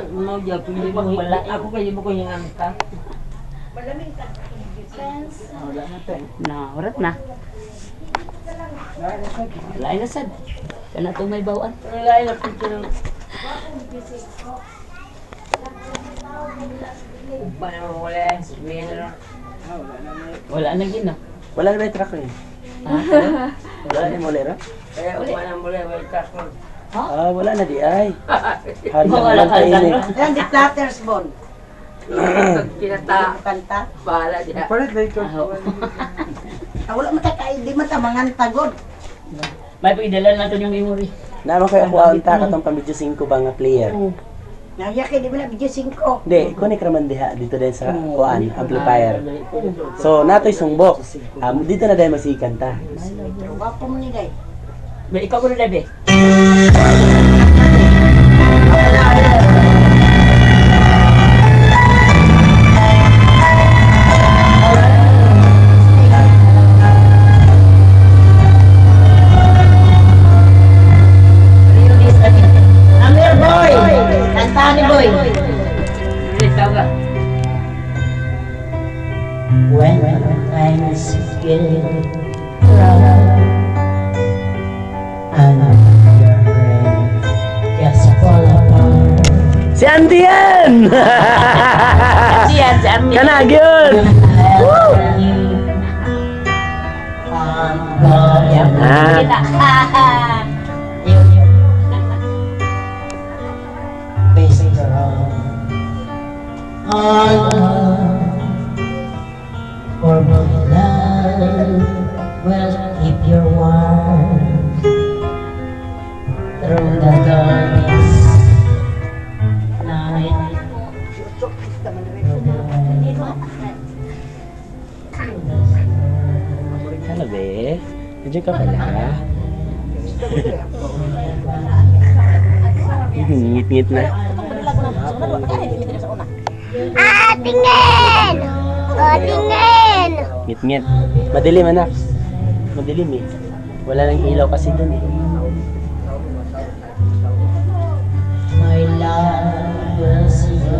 Mau jawab pilih mo. Ako kayo mo ko yung angka. Malamig ka. Wala na to. Na, orat na. Lain na sad. Kana to may bawaan. Wala na picture. Uban na wala. Sabihin na lang. Wala na gino. Wala na ba yung truck rin? Wala na yung molera? Kaya uban na mula. Wala ka. Ah, wala na di ay. Handa Wala lang ka kayo lang. eh. Yan, di platters bon. Kinata. Kanta. Bahala diha. Wala matakain, di matamangan tagod. May pagdala natin yung memory. Naman kayo ako ang taka tong pamidyo 5 ba nga player. Nagyaki, di ba na video 5? Hindi, kunik raman diha dito din sa kuan amplifier. So natoy sungbok. Dito na dahil masikanta. Wapo mo ni day. Be, ikaw ko na be. Amir boy! Kanta ni boy! Ikaw ka. When times get rough and your brain gets fall apart, Si Andy yan! Siyan, si Ami. Kanag yun! Ah, based around for my love will keep you warm through the darkest night. Hello be. Nandiyan ka pala. Ngit-ngit na. Tingin! Tingin! Ngit-ngit. Madilim anak. Madilim eh. Wala nang ilaw kasi dun eh. My love will see you.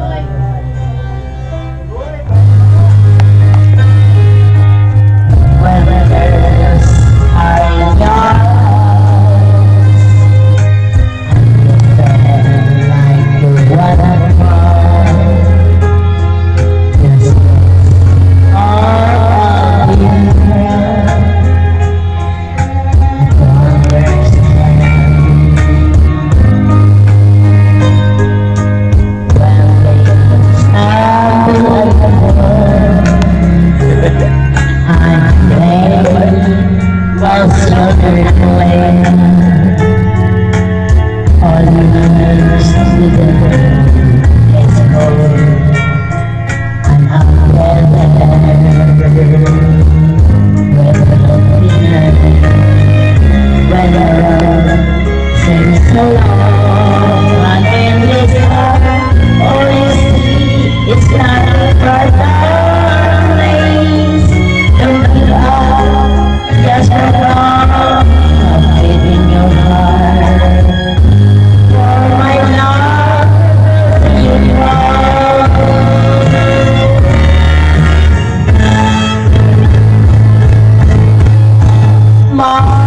When the tears are in your eyes, and you feel like you wanna cry, just all you have. It's not a place. Don't give up, just hold on. I'm giving your heart for my love. You are my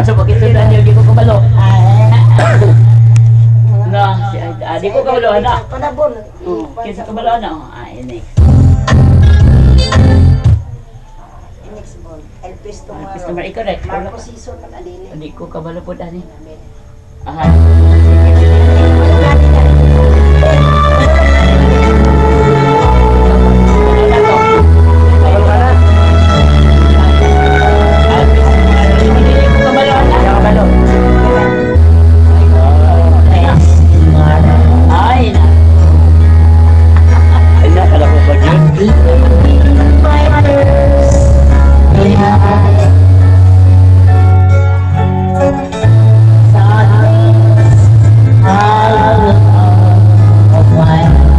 So, bakit si Daniel, di ko kabalo? Na, di ko kabalo, anak. Panabon. Kinsa kabalo, anak? Next. na ikaw rin. Wala Marco ka. season man adili. Hindi ko kabalo po dani. Aha. Kabalo ka na. Hindi ko kabalo na. Kabalo. Ay, na. Ay na, kala ko ba yun? Of my